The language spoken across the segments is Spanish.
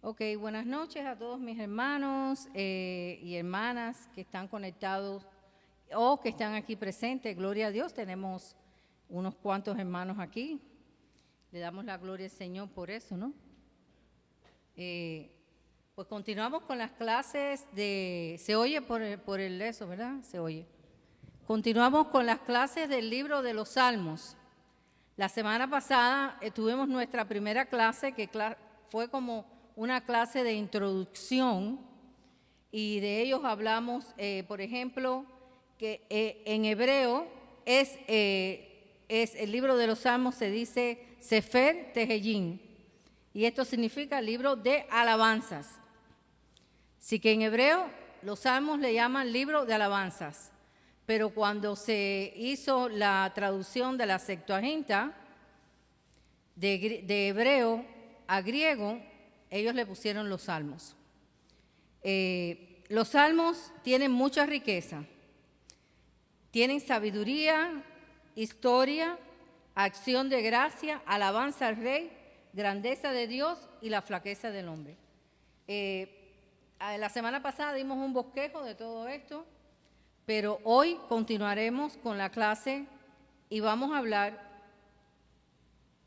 Ok, buenas noches a todos mis hermanos y hermanas que están conectados o que están aquí presentes. Gloria a Dios, tenemos unos cuantos hermanos aquí. Le damos la gloria al Señor por eso, ¿no? Pues continuamos con las clases de... Se oye por el eso, ¿verdad? Se oye. Continuamos con las clases del libro de los Salmos. La semana pasada tuvimos nuestra primera clase que fue como una clase de introducción y de ellos hablamos, por ejemplo, que en hebreo es el libro de los Salmos, se dice Sefer Tehillim, y esto significa libro de alabanzas. Así que en hebreo los Salmos le llaman libro de alabanzas, pero cuando se hizo la traducción de la Septuaginta de hebreo a griego, ellos le pusieron los salmos. Los salmos tienen mucha riqueza, tienen sabiduría, historia, acción de gracia, alabanza al rey, grandeza de Dios y la flaqueza del hombre. La semana pasada dimos un bosquejo de todo esto, pero hoy continuaremos con la clase y vamos a hablar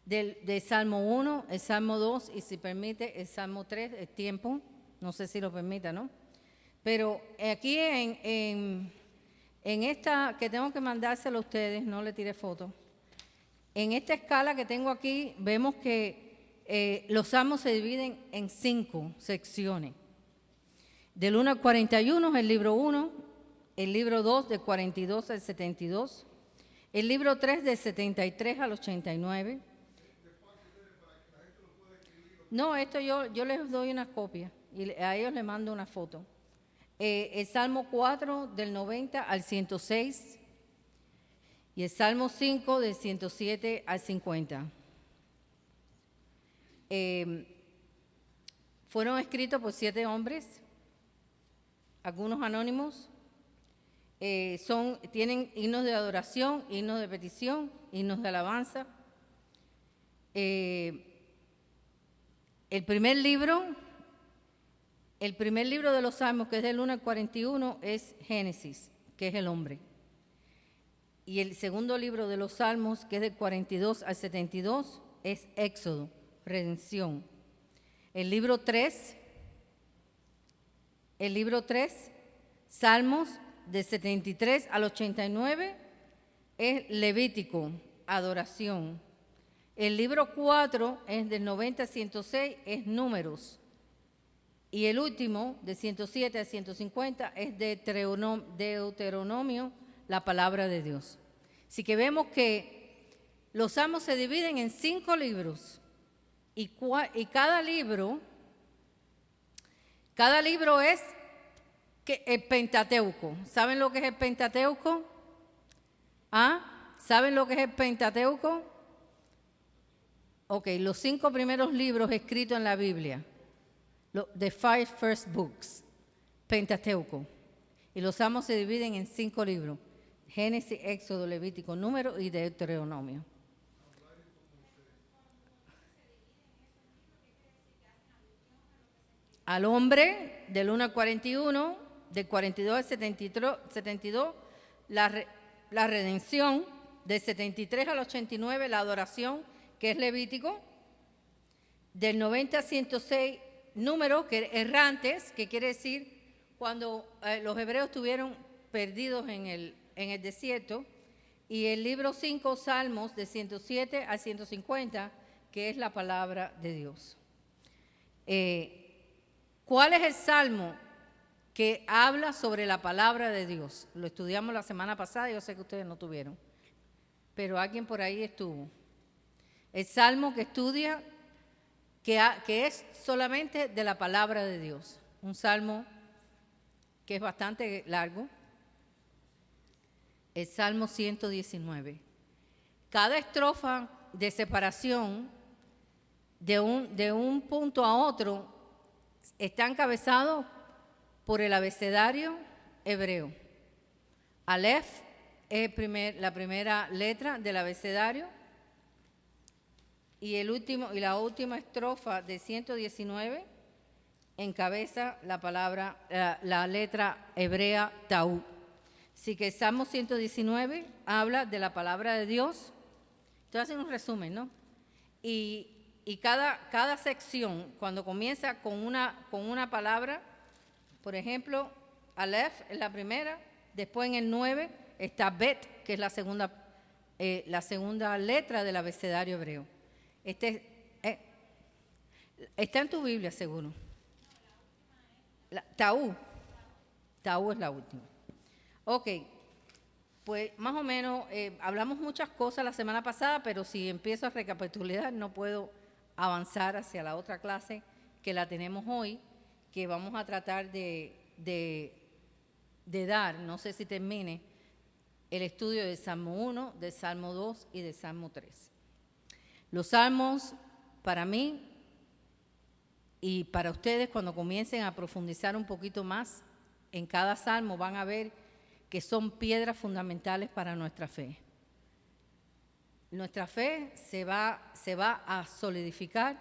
del Salmo 1, el Salmo 2 y si permite el Salmo 3, el tiempo, no sé si lo permita, ¿no? Pero aquí en esta, que tengo que mandárselo a ustedes, no le tiré foto, en esta escala que tengo aquí vemos que los salmos se dividen en 5 secciones. Del 1 al 41 es el libro 1, el libro 2 del 42 al 72, el libro 3 del 73 al 89. No, esto yo les doy una copia y a ellos les mando una foto. El Salmo 4 del 90 al 106 y el Salmo 5 del 107 al 50. Fueron escritos por 7 hombres, algunos anónimos. Tienen himnos de adoración, himnos de petición, himnos de alabanza. El primer libro de los Salmos, que es del 1 al 41, es Génesis, que es el hombre. Y el segundo libro de los Salmos, que es del 42 al 72, es Éxodo, redención. El libro 3, Salmos de 73 al 89, es Levítico, adoración. El libro 4 es del 90 al 106, es Números. Y el último, de 107 a 150, es de Deuteronomio, la palabra de Dios. Así que vemos que los salmos se dividen en 5 libros y cada libro es el Pentateuco. ¿Saben lo que es el Pentateuco? ¿Saben lo que es el Pentateuco? Ok, los 5 primeros libros escritos en la Biblia. The 5 first books, Pentateuco. Y los salmos se dividen en 5 libros: Génesis, Éxodo, Levítico, Número y Deuteronomio. Al hombre, del 1 al 41, del 42 al 72, la redención, del 73 al 89, la adoración, que es Levítico, del 90 al 106, Números, que errantes, que quiere decir cuando los hebreos estuvieron perdidos en el desierto, y el libro 5, Salmos, de 107 al 150, que es la palabra de Dios. ¿Cuál es el salmo que habla sobre la palabra de Dios? Lo estudiamos la semana pasada, yo sé que ustedes no tuvieron, pero alguien por ahí estuvo. El salmo que estudia que es solamente de la palabra de Dios. Un salmo que es bastante largo. El Salmo 119. Cada estrofa de separación de un punto a otro está encabezado por el abecedario hebreo. Aleph es la primera letra del abecedario. Y la última estrofa de 119 encabeza la palabra, la letra hebrea Tau. Así que Salmo 119 habla de la palabra de Dios. Estoy haciendo un resumen, ¿no? Y cada sección, cuando comienza con una palabra, por ejemplo, Aleph es la primera, después en el 9 está Bet, que es la segunda letra del abecedario hebreo. Está en tu Biblia, seguro. Tau es la última. Ok, pues más o menos hablamos muchas cosas la semana pasada, pero si empiezo a recapitular no puedo avanzar hacia la otra clase que la tenemos hoy, que vamos a tratar de dar, no sé si termine, el estudio del Salmo 1, del Salmo 2 y del Salmo 3. Los salmos, para mí y para ustedes, cuando comiencen a profundizar un poquito más en cada salmo, van a ver que son piedras fundamentales para nuestra fe. Nuestra fe se va a solidificar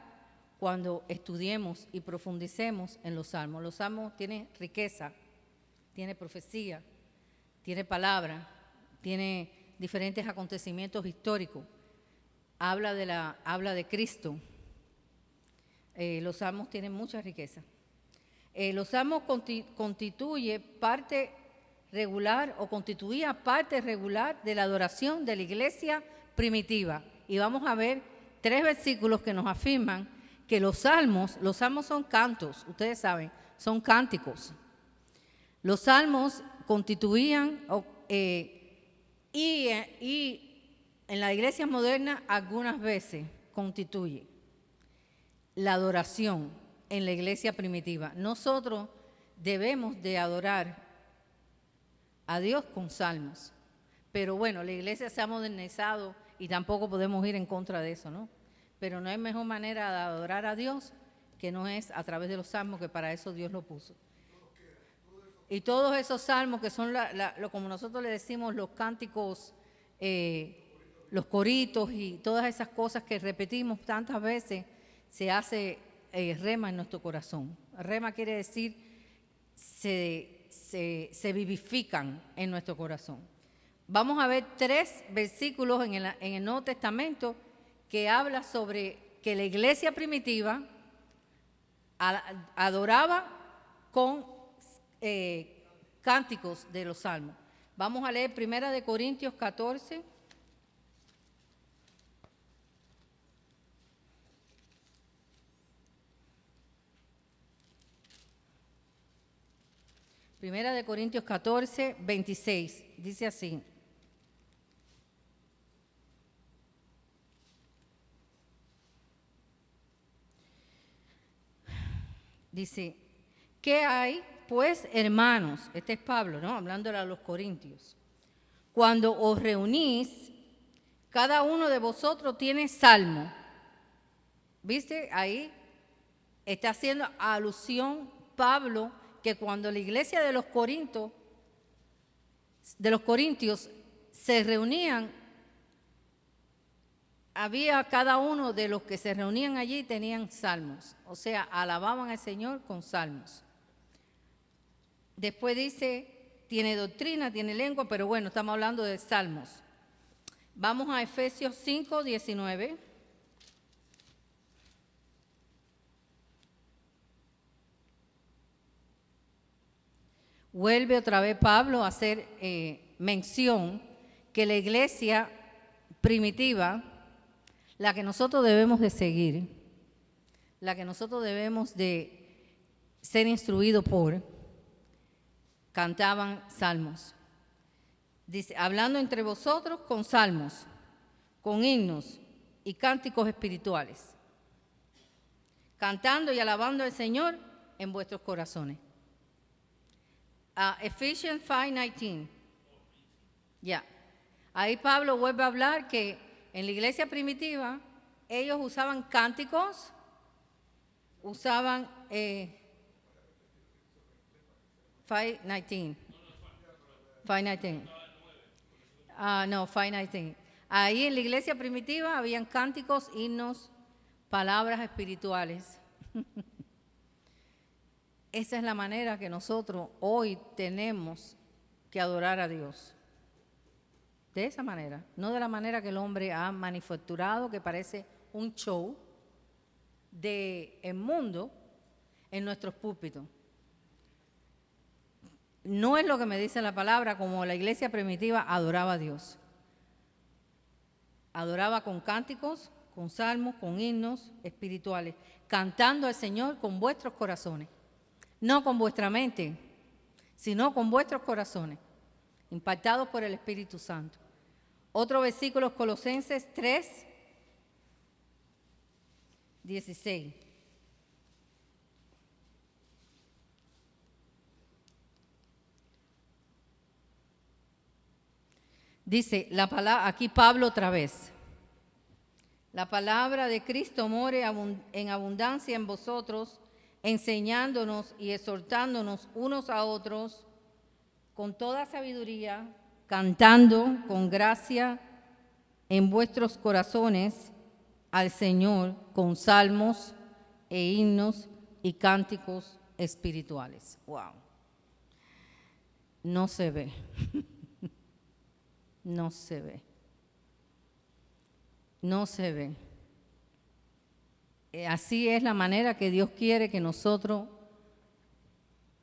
cuando estudiemos y profundicemos en los salmos. Los salmos tienen riqueza, tiene profecía, tiene palabra, tiene diferentes acontecimientos históricos, habla de Cristo. Los salmos tienen mucha riqueza. Los salmos constituye parte regular o constituía parte regular de la adoración de la iglesia primitiva. Y vamos a ver 3 versículos que nos afirman que los salmos son cantos, ustedes saben, son cánticos. Los salmos constituían y en la iglesia moderna algunas veces constituye la adoración en la iglesia primitiva. Nosotros debemos de adorar a Dios con salmos. Pero bueno, la iglesia se ha modernizado y tampoco podemos ir en contra de eso, ¿no? Pero no hay mejor manera de adorar a Dios que no es a través de los salmos, que para eso Dios lo puso. Y todos esos salmos que son, como nosotros le decimos, los cánticos, los coritos y todas esas cosas que repetimos tantas veces, se hace rema en nuestro corazón. Rema quiere decir se vivifican en nuestro corazón. Vamos a ver 3 versículos en el Nuevo Testamento que habla sobre que la iglesia primitiva adoraba con cánticos de los salmos. Vamos a leer 1 Corintios 14. Primera de Corintios 14, 26, dice así. Dice, ¿qué hay, pues, hermanos? Este es Pablo, ¿no? Hablándole a los corintios. Cuando os reunís, cada uno de vosotros tiene salmo. ¿Viste? Ahí está haciendo alusión Pablo que cuando la iglesia de los corintios se reunían, había cada uno de los que se reunían allí tenían salmos, o sea, alababan al Señor con salmos. Después dice, tiene doctrina, tiene lengua, pero bueno, estamos hablando de salmos. Vamos a Efesios 5, 19. Vuelve otra vez Pablo a hacer mención que la iglesia primitiva, la que nosotros debemos de seguir, la que nosotros debemos de ser instruidos por, cantaban salmos. Dice, hablando entre vosotros con salmos, con himnos y cánticos espirituales, cantando y alabando al Señor en vuestros corazones. Ephesians 5:19. Ya. Ahí Pablo vuelve a hablar que en la iglesia primitiva ellos usaban cánticos, usaban 5:19. 5:19. No, 5:19. Ahí en la iglesia primitiva habían cánticos, himnos, palabras espirituales. esa es la manera que nosotros hoy tenemos que adorar a Dios. De esa manera, no de la manera que el hombre ha manufacturado, que parece un show del mundo en nuestros púlpitos. No es lo que me dice la palabra, como la iglesia primitiva adoraba a Dios. Adoraba con cánticos, con salmos, con himnos espirituales, cantando al Señor con vuestros corazones. No con vuestra mente, sino con vuestros corazones, impactados por el Espíritu Santo. Otro versículo, Colosenses 3, 16. Dice, la palabra, aquí Pablo otra vez. La palabra de Cristo more en abundancia en vosotros, enseñándonos y exhortándonos unos a otros con toda sabiduría, cantando con gracia en vuestros corazones al Señor con salmos e himnos y cánticos espirituales. Wow. No se ve. No se ve. No se ve. Así es la manera que Dios quiere que nosotros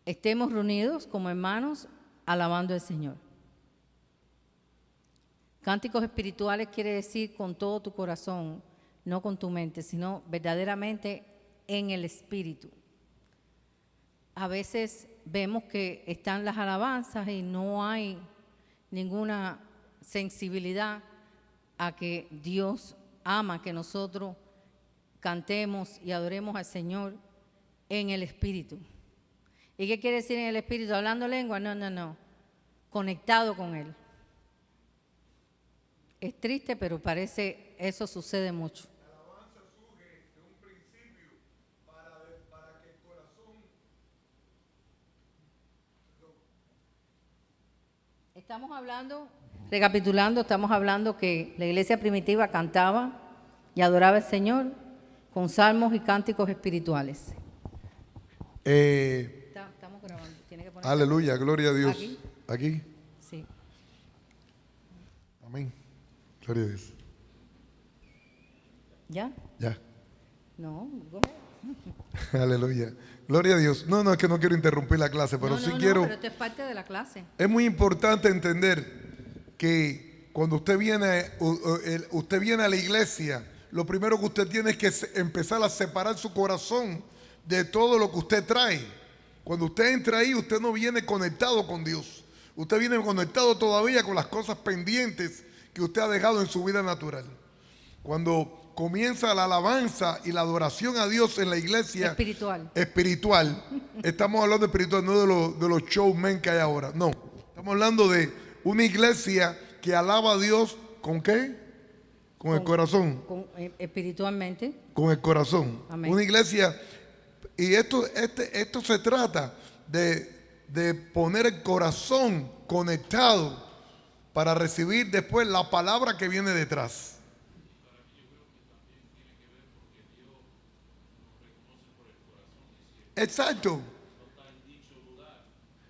estemos reunidos como hermanos alabando al Señor. Cánticos espirituales quiere decir con todo tu corazón, no con tu mente, sino verdaderamente en el Espíritu. A veces vemos que están las alabanzas y no hay ninguna sensibilidad a que Dios ama que nosotros cantemos y adoremos al Señor en el Espíritu. ¿Y qué quiere decir en el Espíritu? ¿Hablando lengua? No. Conectado con Él. Es triste, pero parece eso sucede mucho. La alabanza surge de un principio para que el corazón... Estamos hablando, recapitulando, estamos hablando que la iglesia primitiva cantaba y adoraba al Señor con salmos y cánticos espirituales. Estamos grabando. Tiene que poner Aleluya, gloria a Dios. ¿Aquí? ¿Aquí? Sí. Amén. Gloria a Dios. ¿Ya? Ya. No. Aleluya. Gloria a Dios. No, es que no quiero interrumpir la clase, pero sí quiero... pero esto es parte de la clase. Es muy importante entender que cuando usted viene a la iglesia, lo primero que usted tiene es que empezar a separar su corazón de todo lo que usted trae. Cuando usted entra ahí, usted no viene conectado con Dios. Usted viene conectado todavía con las cosas pendientes que usted ha dejado en su vida natural. Cuando comienza la alabanza y la adoración a Dios en la iglesia espiritual, estamos hablando de espiritual, no de los showmen que hay ahora. No, estamos hablando de una iglesia que alaba a Dios ¿con qué? Con el corazón. Espiritualmente. Con el corazón. Amén. Una iglesia, y esto se trata de poner el corazón conectado para recibir después la palabra que viene detrás. Exacto.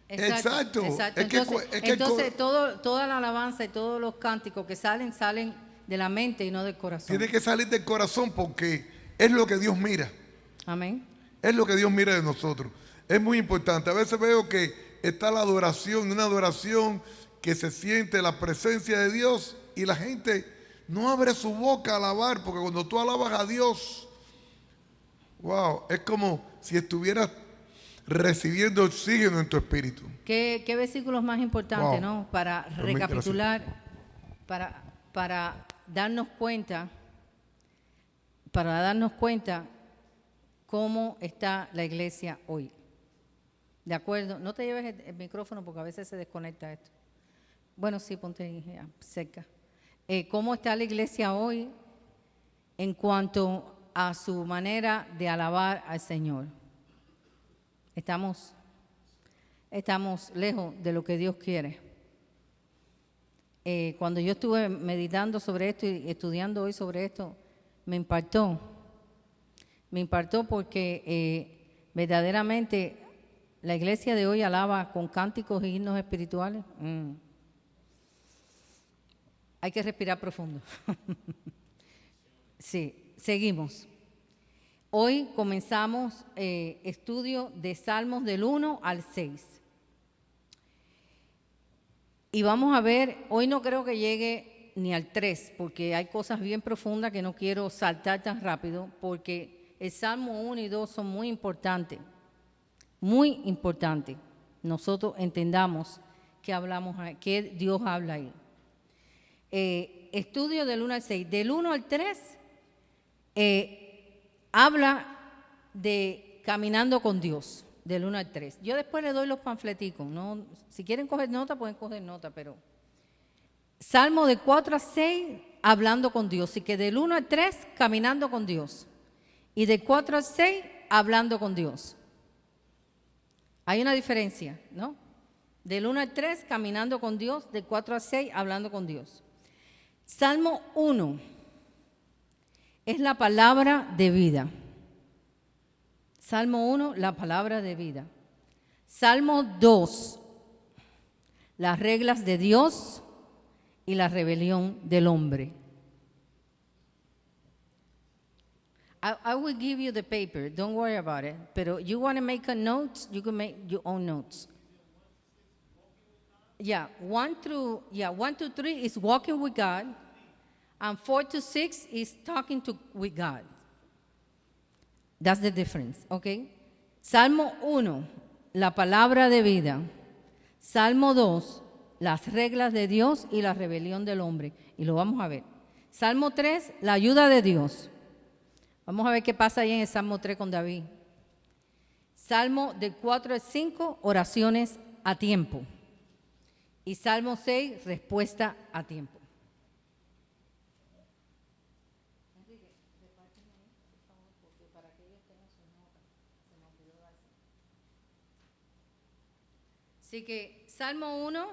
Entonces toda la alabanza y todos los cánticos que salen de la mente y no del corazón. Tiene que salir del corazón porque es lo que Dios mira. Amén. Es lo que Dios mira de nosotros. Es muy importante. A veces veo que está la adoración, una adoración que se siente la presencia de Dios y la gente no abre su boca a alabar, porque cuando tú alabas a Dios, wow, es como si estuvieras recibiendo oxígeno en tu espíritu. ¿Qué versículos más importantes, Wow. ¿no? Para recapitular, para darnos cuenta cómo está la iglesia hoy. ¿De acuerdo? No te lleves el micrófono porque a veces se desconecta esto. Bueno, sí, ponte ahí, cerca. ¿Cómo está la iglesia hoy en cuanto a su manera de alabar al Señor? Estamos lejos de lo que Dios quiere. Cuando yo estuve meditando sobre esto y estudiando hoy sobre esto, me impactó porque verdaderamente La iglesia de hoy alaba con cánticos y himnos espirituales. Hay que respirar profundo. Sí, seguimos. Hoy comenzamos estudio de Salmos del 1 al 6. Y vamos a ver, hoy no creo que llegue ni al 3, porque hay cosas bien profundas que no quiero saltar tan rápido, porque el Salmo 1 y 2 son muy importantes. Muy importante, nosotros entendamos que Dios habla ahí. Estudio del 1 al 6. Del 1 al 3 habla de caminando con Dios, del 1 al 3. Yo después le doy los panfleticos, ¿no? Si quieren coger nota, pueden coger nota, pero Salmo de 4 a 6, hablando con Dios. Así que del 1 al 3, caminando con Dios. Y de 4 al 6, hablando con Dios. Hay una diferencia, ¿no? Del 1 al 3, caminando con Dios. De 4 al 6, hablando con Dios. Salmo 1 es la palabra de vida. Salmo 1, la palabra de vida. Salmo 2, las reglas de Dios y la rebelión del hombre. I will give you the paper. Don't worry about it. Pero you want to make a note, you can make your own notes. Yeah, 1 to 3 is walking with God, and 4 to 6 is talking with God. That's the difference, okay? Salmo 1, la palabra de vida. Salmo 2, las reglas de Dios y la rebelión del hombre. Y lo vamos a ver. Salmo 3, la ayuda de Dios. Vamos a ver qué pasa ahí en el Salmo 3 con David. Salmo del 4 al 5, oraciones a tiempo. Y Salmo 6, respuesta a tiempo. Así que Salmo 1,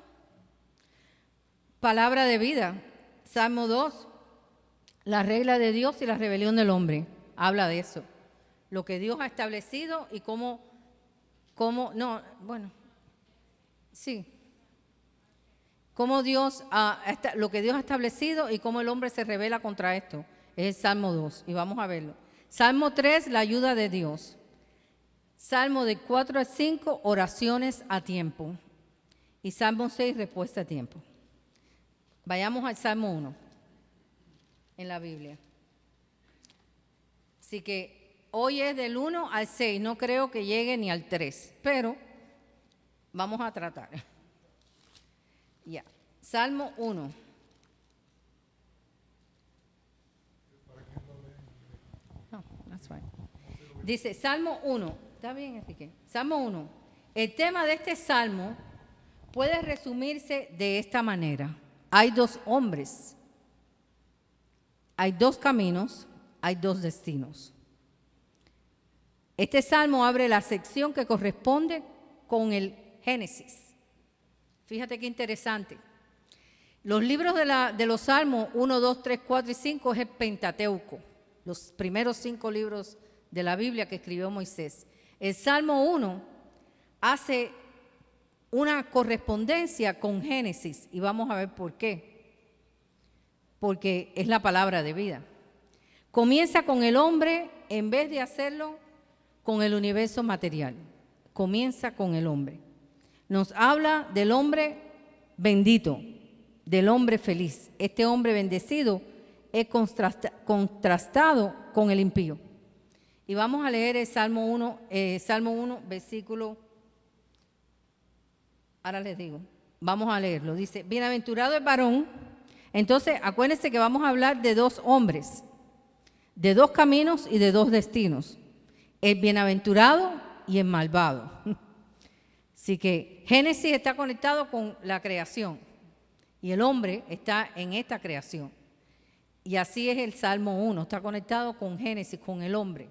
palabra de vida. Salmo 2, la regla de Dios y la rebelión del hombre. Habla de eso. Lo que Dios ha establecido y cómo lo que Dios ha establecido y cómo el hombre se rebela contra esto. Es el Salmo 2 y vamos a verlo. Salmo 3, la ayuda de Dios. Salmo de 4 a 5, oraciones a tiempo. Y Salmo 6, respuesta a tiempo. Vayamos al Salmo 1 en la Biblia. Así que hoy es del 1 al 6, no creo que llegue ni al 3, pero vamos a tratar. Ya, Salmo 1. No, that's fine. Dice, Salmo 1, ¿está bien, Enrique? Salmo 1. El tema de este salmo puede resumirse de esta manera. Hay dos hombres, hay dos caminos, hay dos destinos. Este salmo abre la sección que corresponde con el Génesis. Fíjate qué interesante. Los libros de los salmos 1, 2, 3, 4 y 5 es el Pentateuco, los primeros 5 libros de la Biblia que escribió Moisés. El Salmo 1 hace una correspondencia con Génesis y vamos a ver por qué. Porque es la palabra de vida. Comienza con el hombre en vez de hacerlo con el universo material. Comienza con el hombre. Nos habla del hombre bendito, del hombre feliz. Este hombre bendecido es contrastado con el impío. Y vamos a leer el Salmo 1, versículo. Ahora les digo, vamos a leerlo. Dice, bienaventurado el varón. Entonces, acuérdense que vamos a hablar de dos hombres, de dos caminos y de dos destinos. El bienaventurado y el malvado. Así que Génesis está conectado con la creación y el hombre está en esta creación. Y así es el Salmo 1, está conectado con Génesis, con el hombre.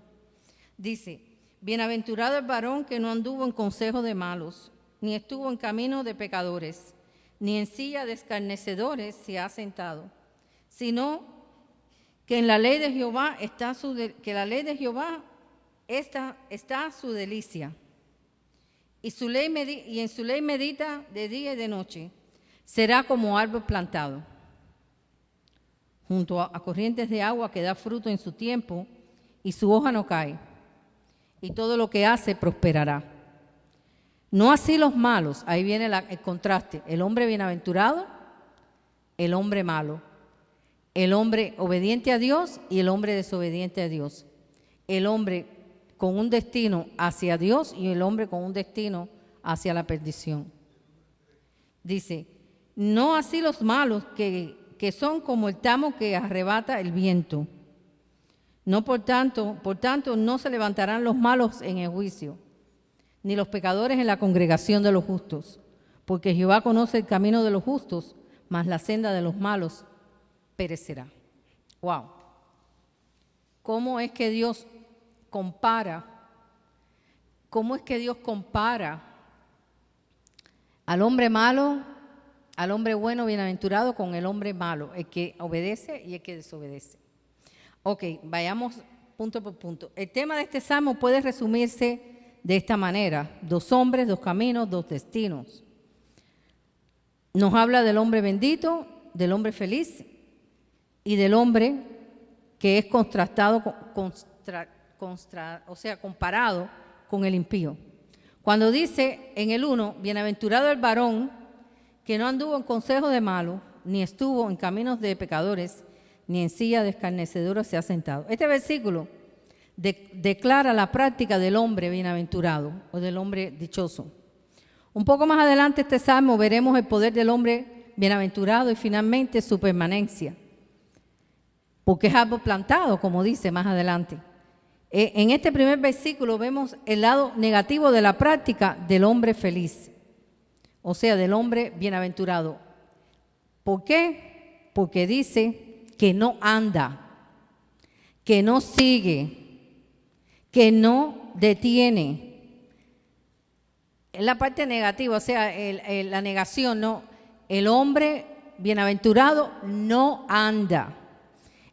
Dice, bienaventurado el varón que no anduvo en consejo de malos, ni estuvo en camino de pecadores, ni en silla de escarnecedores se ha sentado, sino que en la ley de Jehová está su delicia, y en su ley medita de día y de noche. Será como árbol plantado junto a corrientes de agua que da fruto en su tiempo y su hoja no cae, y todo lo que hace prosperará. No así los malos, ahí viene el contraste, el hombre bienaventurado, el hombre malo, el hombre obediente a Dios y el hombre desobediente a Dios, el hombre con un destino hacia Dios y el hombre con un destino hacia la perdición. Dice, no así los malos que son como el tamo que arrebata el viento. No por tanto, no se levantarán los malos en el juicio, ni los pecadores en la congregación de los justos, porque Jehová conoce el camino de los justos, mas la senda de los malos perecerá. Wow. ¿Cómo es que Dios compara? ¿Cómo es que Dios compara al hombre malo, al hombre bueno, bienaventurado, con el hombre malo, el que obedece y el que desobedece? Ok, vayamos punto por punto. El tema de este salmo puede resumirse de esta manera: 2 hombres, 2 caminos, 2 destinos. Nos habla del hombre bendito, del hombre feliz y del hombre que es contrastado, comparado con el impío. Cuando dice en el 1, bienaventurado el varón que no anduvo en consejo de malos, ni estuvo en caminos de pecadores, ni en silla de escarnecedores se ha sentado. Este versículo declara la práctica del hombre bienaventurado o del hombre dichoso. Un poco más adelante este salmo veremos el poder del hombre bienaventurado y finalmente su permanencia, porque es árbol plantado, como dice más adelante. En este primer versículo vemos el lado negativo de la práctica del hombre feliz, o sea, del hombre bienaventurado. ¿Por qué? Porque dice que no anda, que no sigue, que no detiene. Es la parte negativa, o sea, la negación, no. El hombre bienaventurado no anda.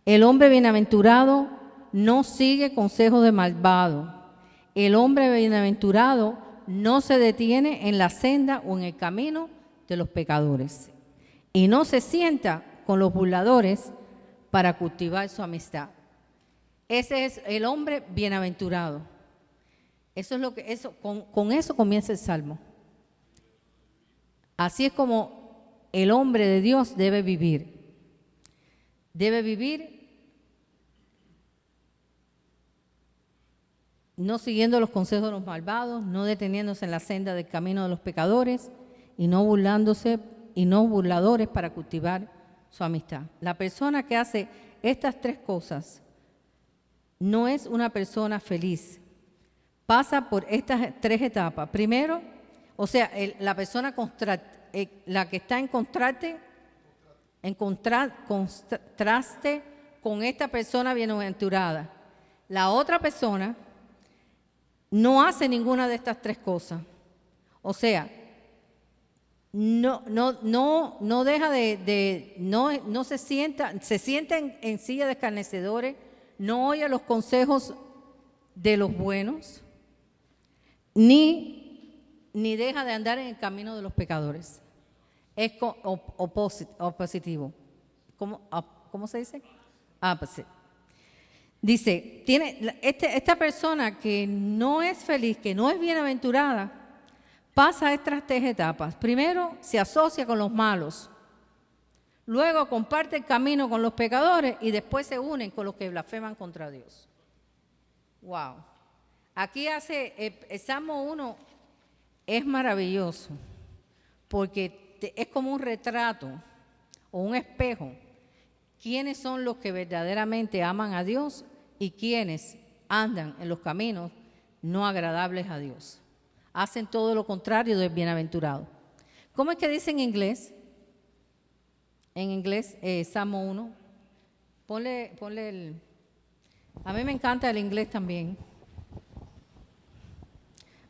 El hombre bienaventurado no sigue consejos de malvado. El hombre bienaventurado no se detiene en la senda o en el camino de los pecadores. Y no se sienta con los burladores para cultivar su amistad. Ese es el hombre bienaventurado. Eso es lo que con eso comienza el salmo. Así es como el hombre de Dios debe vivir. Debe vivir no siguiendo los consejos de los malvados, no deteniéndose en la senda del camino de los pecadores y no burlándose y no burladores para cultivar su amistad. La persona que hace estas 3 cosas no es una persona feliz. Pasa por estas 3 etapas. Primero, o sea, la persona la que está en contraste con esta persona bienaventurada. La otra persona no hace ninguna de estas 3 cosas. O sea, no deja no se sienta en silla de escarnecedores, no oye los consejos de los buenos, ni deja de andar en el camino de los pecadores. Es opositivo. ¿Cómo se dice? Opposite. Dice, esta persona que no es feliz, que no es bienaventurada, pasa estas 3 etapas. Primero, se asocia con los malos. Luego, comparte el camino con los pecadores y después se unen con los que blasfeman contra Dios. Wow. Aquí el Salmo 1 es maravilloso porque es como un retrato o un espejo. ¿Quiénes son los que verdaderamente aman a Dios y quiénes andan en los caminos no agradables a Dios? Hacen todo lo contrario del bienaventurado. ¿Cómo es que dice en inglés? En inglés, Salmo 1. Ponle el... A mí me encanta el inglés también.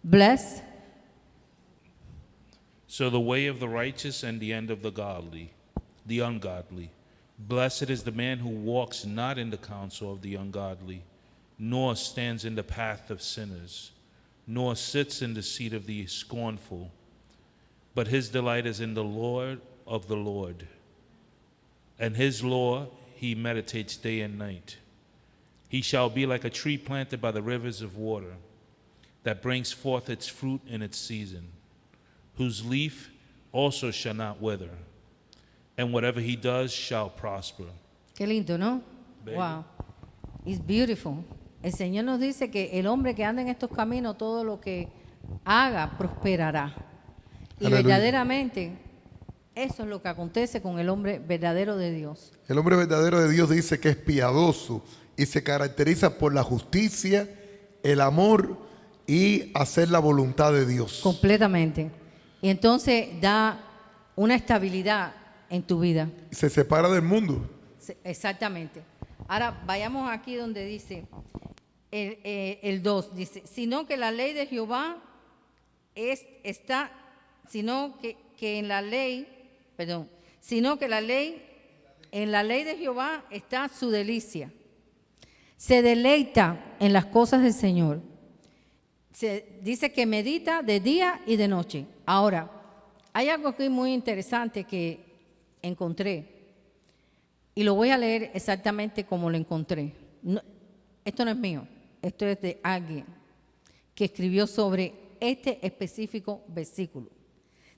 Bless. So the way of the righteous and the end of the ungodly. Blessed is the man who walks not in the counsel of the ungodly, nor stands in the path of sinners, nor sits in the seat of the scornful, but his delight is in the Lord of the Lord, and his law he meditates day and night. He shall be like a tree planted by the rivers of water, that brings forth its fruit in its season, whose leaf also shall not wither, and whatever he does shall prosper. Qué lindo, ¿no? Bello. Wow. It's beautiful. El Señor nos dice que el hombre que anda en estos caminos, todo lo que haga prosperará. Y Aleluya. verdaderamente, eso es lo que acontece con el hombre verdadero de Dios. El hombre verdadero de Dios dice que es piadoso y se caracteriza por la justicia, el amor y hacer la voluntad de Dios. Completamente. Y entonces da una estabilidad en tu vida. Se separa del mundo. Exactamente. Ahora vayamos aquí donde dice el 2, dice, sino que la ley de Jehová está, sino que en la ley, perdón, sino que en la ley de Jehová está su delicia. Se deleita en las cosas del Señor. Se dice que medita de día y de noche. Ahora, hay algo aquí muy interesante que encontré. Y lo voy a leer exactamente como lo encontré. Esto no es mío, esto es de alguien que escribió sobre este específico versículo.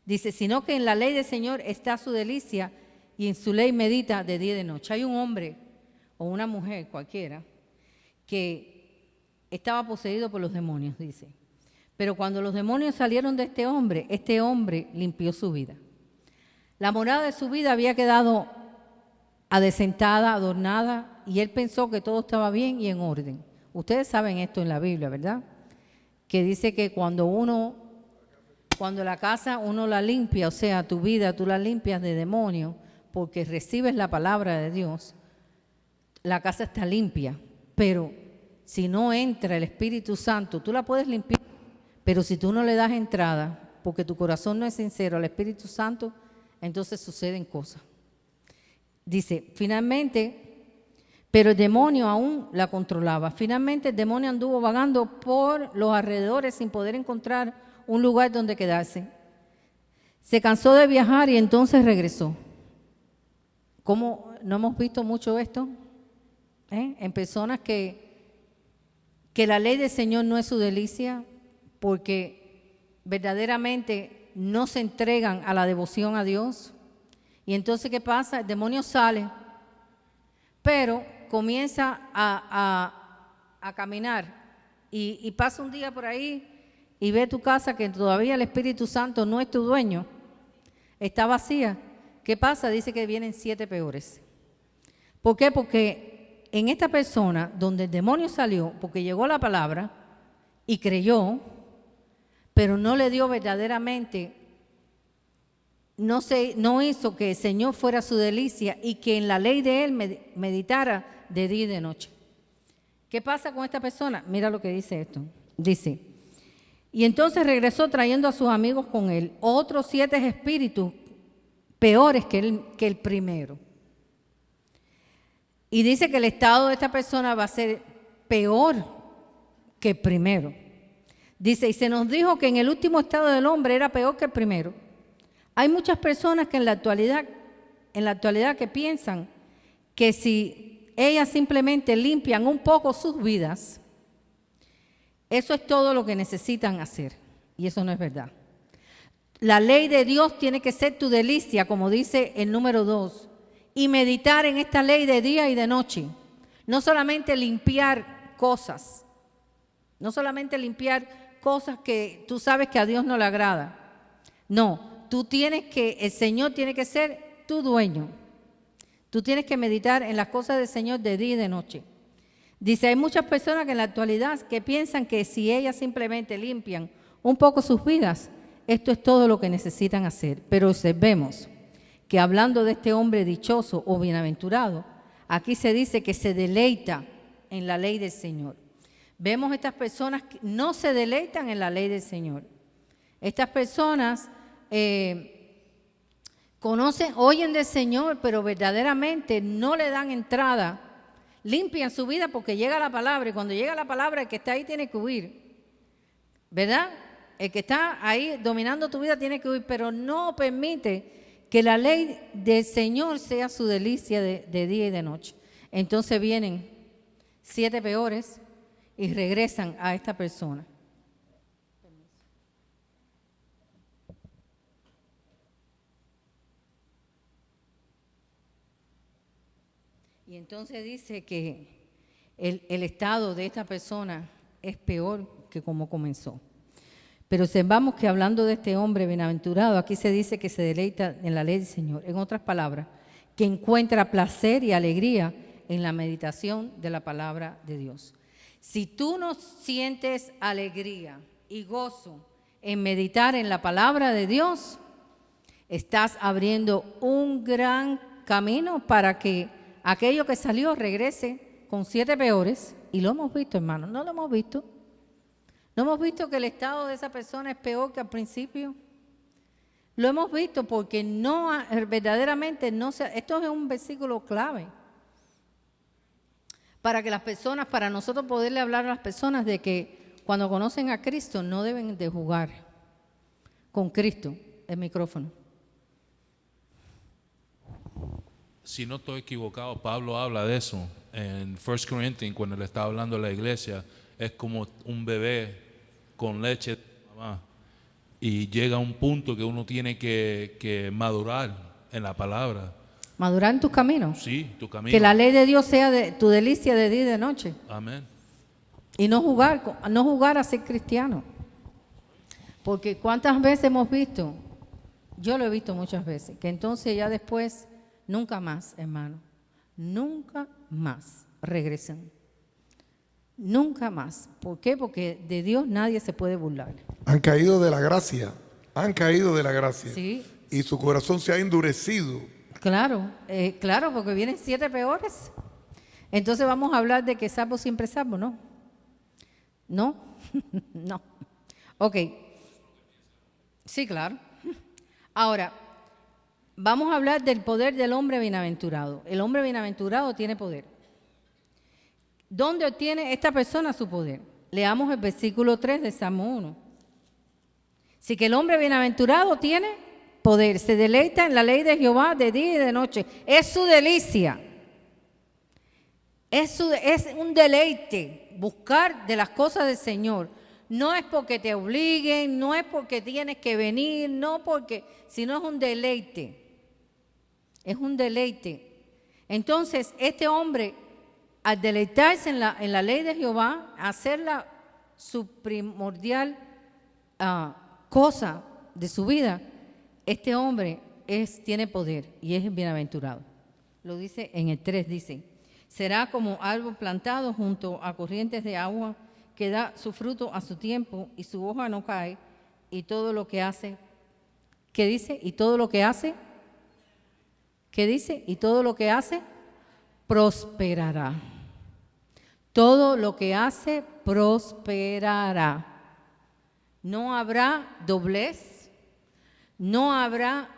Dice, sino que en la ley del Señor está su delicia y en su ley medita de día y de noche. Hay un hombre o una mujer cualquiera que estaba poseído por los demonios, dice. Pero cuando los demonios salieron de este hombre limpió su vida. La morada de su vida había quedado adecentada, adornada, y él pensó que todo estaba bien y en orden. Ustedes saben esto en la Biblia, ¿verdad? Que dice que cuando la casa uno la limpia, o sea, tu vida tú la limpias de demonios, porque recibes la palabra de Dios, la casa está limpia. Pero si no entra el Espíritu Santo, tú la puedes limpiar, pero si tú no le das entrada, porque tu corazón no es sincero al Espíritu Santo, entonces suceden cosas. Dice, finalmente, pero el demonio aún la controlaba. Finalmente el demonio anduvo vagando por los alrededores sin poder encontrar un lugar donde quedarse. Se cansó de viajar y entonces regresó. ¿Cómo no hemos visto mucho esto? En personas que la ley del Señor no es su delicia, porque verdaderamente no se entregan a la devoción a Dios. Y entonces, ¿qué pasa? El demonio sale, pero comienza a caminar y pasa un día por ahí y ve tu casa que todavía el Espíritu Santo no es tu dueño, está vacía. ¿Qué pasa? Dice que vienen 7 peores. ¿Por qué? Porque en esta persona, donde el demonio salió, porque llegó la palabra y creyó, pero no le dio verdaderamente, no hizo que el Señor fuera su delicia y que en la ley de Él meditara de día y de noche. ¿Qué pasa con esta persona? Mira lo que dice esto. Dice, y entonces regresó trayendo a sus amigos con él otros 7 espíritus peores que el primero. Y dice que el estado de esta persona va a ser peor que el primero. Dice, y se nos dijo que en el último estado del hombre era peor que el primero. Hay muchas personas que en la actualidad que piensan que si ellas simplemente limpian un poco sus vidas, eso es todo lo que necesitan hacer. Y eso no es verdad. La ley de Dios tiene que ser tu delicia, como dice el número 2, y meditar en esta ley de día y de noche. No solamente limpiar cosas, que tú sabes que a Dios no le agrada. No. El Señor tiene que ser tu dueño. Tú tienes que meditar en las cosas del Señor de día y de noche. Dice, hay muchas personas que en la actualidad que piensan que si ellas simplemente limpian un poco sus vidas, esto es todo lo que necesitan hacer. Pero observemos que hablando de este hombre dichoso o bienaventurado, aquí se dice que se deleita en la ley del Señor. Vemos estas personas que no se deleitan en la ley del Señor. Estas personas oyen del Señor, pero verdaderamente no le dan entrada, limpian su vida porque llega la palabra, y cuando llega la palabra el que está ahí tiene que huir. ¿verdad? El que está ahí dominando tu vida tiene que huir, pero no permite que la ley del Señor sea su delicia de día y de noche. Entonces vienen 7 peores y regresan a esta persona. Y entonces dice que el estado de esta persona es peor que como comenzó. Pero observamos que hablando de este hombre bienaventurado, aquí se dice que se deleita en la ley del Señor. En otras palabras, que encuentra placer y alegría en la meditación de la palabra de Dios. Si tú no sientes alegría y gozo en meditar en la palabra de Dios, estás abriendo un gran camino para que aquello que salió regrese con 7 peores. Y lo hemos visto, hermanos, ¿no lo hemos visto? ¿No hemos visto que el estado de esa persona es peor que al principio? Lo hemos visto porque no verdaderamente no se... Esto es un versículo clave para que las personas, para nosotros poderle hablar a las personas de que cuando conocen a Cristo no deben de jugar con Cristo. El micrófono. Si no estoy equivocado, Pablo habla de eso en 1 Corinthians cuando le está hablando a la iglesia. Es como un bebé con leche de mamá y llega a un punto que uno tiene que madurar en la palabra. Madurar en tus caminos. Sí, tu camino. Que la ley de Dios sea tu delicia de día y de noche. Amén. Y no jugar a ser cristiano. Porque cuántas veces hemos visto, yo lo he visto muchas veces, que entonces ya después, nunca más, hermano, nunca más regresan. Nunca más. ¿Por qué? Porque de Dios nadie se puede burlar. Han caído de la gracia. Han caído de la gracia. Sí. Y su corazón se ha endurecido. Claro, claro, porque vienen 7 peores. Entonces vamos a hablar de que salvo siempre salvo, ¿no? ¿No? No. Ok. Sí, claro. Ahora, vamos a hablar del poder del hombre bienaventurado. El hombre bienaventurado tiene poder. ¿Dónde obtiene esta persona su poder? Leamos el versículo 3 de Salmo 1. Así que el hombre bienaventurado tiene poder, se deleita en la ley de Jehová de día y de noche. Es su delicia. Es un deleite buscar de las cosas del Señor. No es porque te obliguen, no es porque tienes que venir, no porque, sino es un deleite. Es un deleite. Entonces, este hombre, al deleitarse en la ley de Jehová, hacerla su primordial cosa de su vida, este hombre tiene poder y es bienaventurado. Lo dice en el 3, dice, será como árbol plantado junto a corrientes de agua que da su fruto a su tiempo y su hoja no cae y todo lo que hace, ¿qué dice? Y todo lo que hace, ¿qué dice? Y todo lo que hace prosperará. Todo lo que hace prosperará. No habrá doblez, no habrá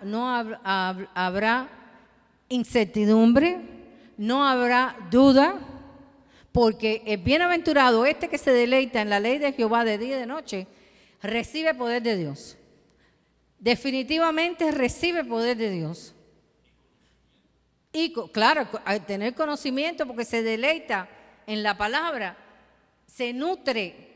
incertidumbre, no habrá duda, porque el bienaventurado, este que se deleita en la ley de Jehová de día y de noche, recibe poder de Dios. Definitivamente recibe poder de Dios. Y claro, al tener conocimiento, porque se deleita en la palabra, se nutre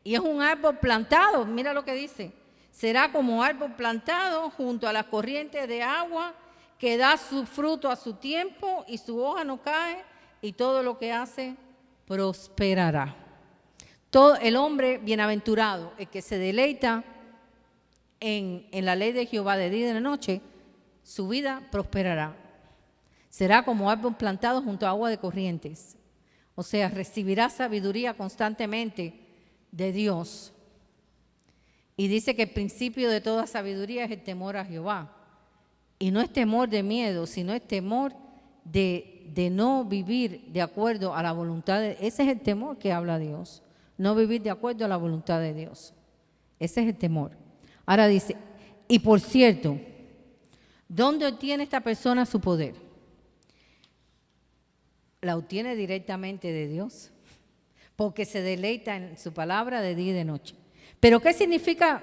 y es un árbol plantado. Mira lo que dice. Será como árbol plantado junto a las corrientes de agua que da su fruto a su tiempo y su hoja no cae y todo lo que hace prosperará. Todo el hombre bienaventurado, el que se deleita en la ley de Jehová de día y de noche, su vida prosperará. Será como árbol plantado junto a agua de corrientes. O sea, recibirá sabiduría constantemente de Dios. Y dice que el principio de toda sabiduría es el temor a Jehová. Y no es temor de miedo, sino es temor de no vivir de acuerdo a la voluntad de Dios. Ese es el temor que habla Dios. No vivir de acuerdo a la voluntad de Dios. Ese es el temor. Ahora dice, y por cierto, ¿dónde obtiene esta persona su poder? La obtiene directamente de Dios, porque se deleita en su palabra de día y de noche. Pero ¿qué significa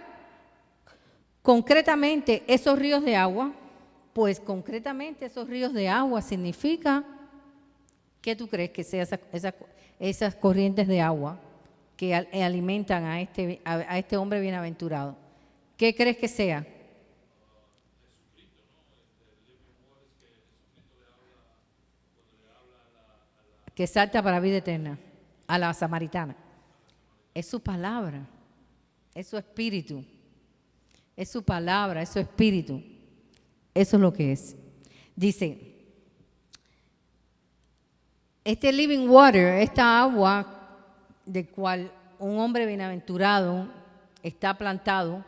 concretamente esos ríos de agua? Pues concretamente esos ríos de agua significa, ¿qué tú crees que sean esas corrientes de agua que alimentan a este hombre bienaventurado? ¿Qué crees que sea? Que salta para vida eterna, a la samaritana. Es su palabra, es su espíritu, es su palabra, es su espíritu. Eso es lo que es. Dice, este living water, esta agua de cual un hombre bienaventurado está plantado,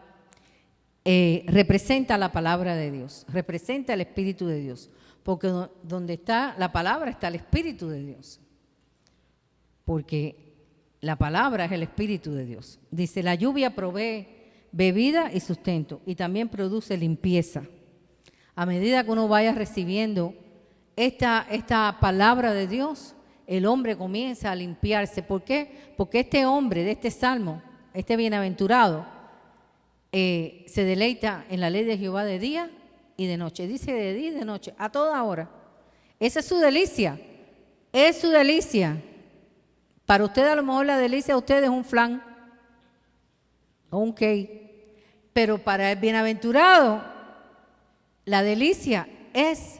representa la palabra de Dios, representa el Espíritu de Dios, porque donde está la palabra está el Espíritu de Dios, porque la palabra es el Espíritu de Dios. Dice, la lluvia provee bebida y sustento y también produce limpieza. A medida que uno vaya recibiendo esta palabra de Dios, el hombre comienza a limpiarse. ¿Por qué? Porque este hombre de este salmo, este bienaventurado, se deleita en la ley de Jehová de día y de noche. Dice de día y de noche, a toda hora. Esa es su delicia. Es su delicia. Para usted a lo mejor la delicia de usted es un flan o un cake. Pero para el bienaventurado, la delicia es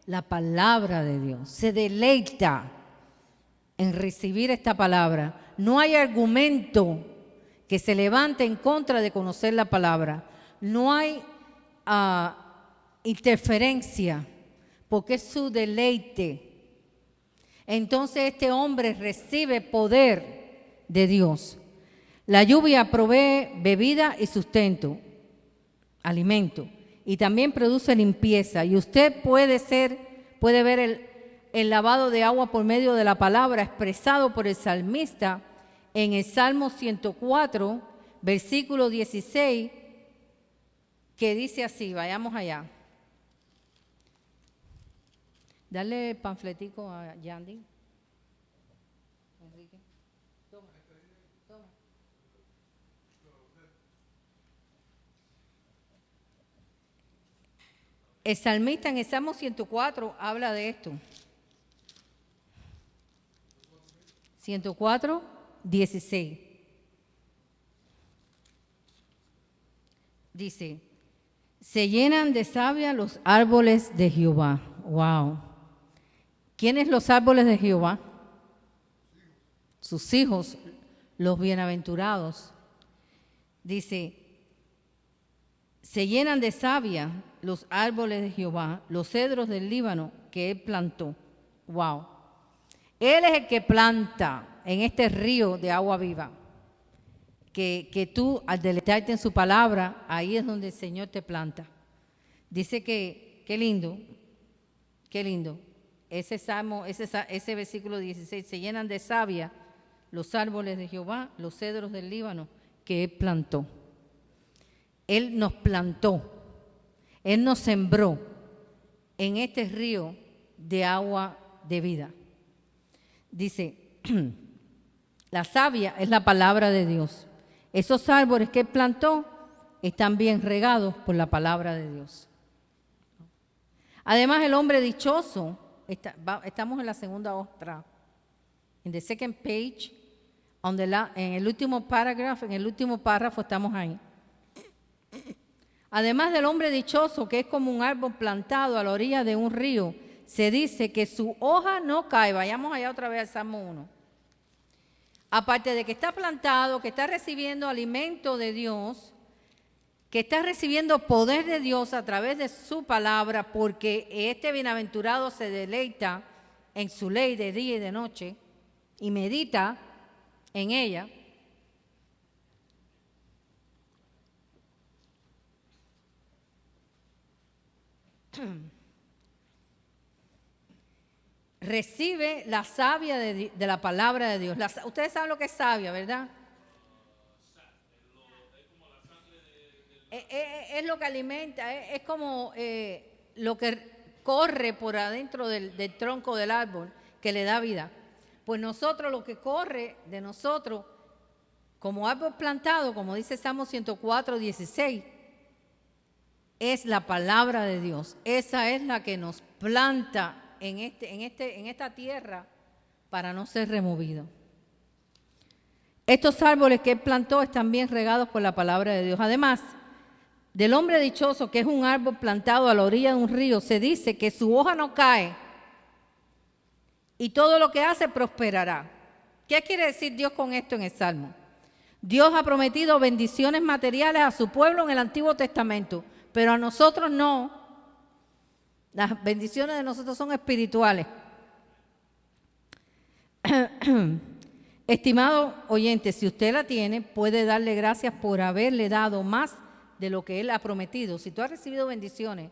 la palabra de Dios. Se deleita en recibir esta palabra. No hay argumento que se levante en contra de conocer la palabra. No hay interferencia, porque es su deleite. Entonces este hombre recibe poder de Dios. La lluvia provee bebida y sustento, alimento, y también produce limpieza. Y usted puede ver el lavado de agua por medio de la palabra expresado por el salmista en el Salmo 104, versículo 16, que dice así, vayamos allá. Dale el panfletico a Yandy. Enrique. Toma. El salmista en el Salmo 104 habla de esto. 104, 16. Dice, se llenan de savia los árboles de Jehová. Wow. ¿Quiénes los árboles de Jehová? Sus hijos, los bienaventurados. Dice, se llenan de savia los árboles de Jehová, los cedros del Líbano que él plantó. Wow. Él es el que planta en este río de agua viva. Que tú, al deleitarte en su palabra, ahí es donde el Señor te planta. Dice que, qué lindo. Ese salmo, ese versículo 16, se llenan de savia los árboles de Jehová, los cedros del Líbano que él plantó. Él nos plantó, él nos sembró en este río de agua de vida. Dice, la savia es la palabra de Dios. Esos árboles que él plantó están bien regados por la palabra de Dios. Además, el hombre dichoso, estamos en la segunda hoja, en the second page, en el último párrafo estamos ahí. Además del hombre dichoso, que es como un árbol plantado a la orilla de un río, se dice que su hoja no cae. Vayamos allá otra vez al Salmo 1. Aparte de que está plantado, que está recibiendo alimento de Dios, que está recibiendo poder de Dios a través de su palabra, porque este bienaventurado se deleita en su ley de día y de noche y medita en ella. Recibe la savia de la palabra de Dios. Ustedes saben lo que es savia, ¿verdad? Es lo que alimenta, es como lo que corre por adentro del tronco del árbol que le da vida. Pues nosotros, lo que corre de nosotros como árbol plantado, como dice Salmo 104, 16, es la palabra de Dios. Esa es la que nos planta en esta tierra para no ser removido. Estos árboles que él plantó están bien regados por la palabra de Dios. Además, del hombre dichoso, que es un árbol plantado a la orilla de un río, se dice que su hoja no cae y todo lo que hace prosperará. ¿Qué quiere decir Dios con esto en el Salmo? Dios ha prometido bendiciones materiales a su pueblo en el Antiguo Testamento, pero a nosotros no. Las bendiciones de nosotros son espirituales. Estimado oyente, si usted la tiene, puede darle gracias por haberle dado más de lo que Él ha prometido. Si tú has recibido bendiciones